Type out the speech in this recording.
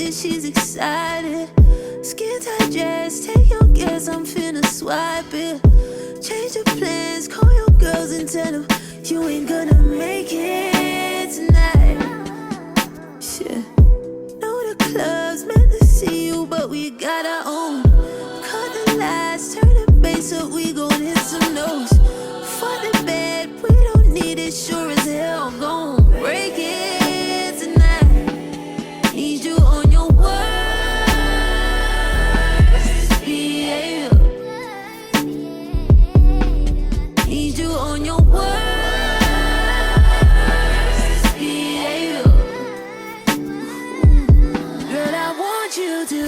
that she's excited. Skin tight dress, take your guess, I'm finna swipe it. Change the plans, call your girls and tell them you ain't gonna make it tonight. Shit. Know the club's meant to see you, but we got our own. Cut the lights, turn the bass up, we gon' hit some notes. Fuck the bed, we don't need it, sure as hell gon' break it tonight. Need you on your worst behavior. Need you on your worst behavior. Girl, I want you to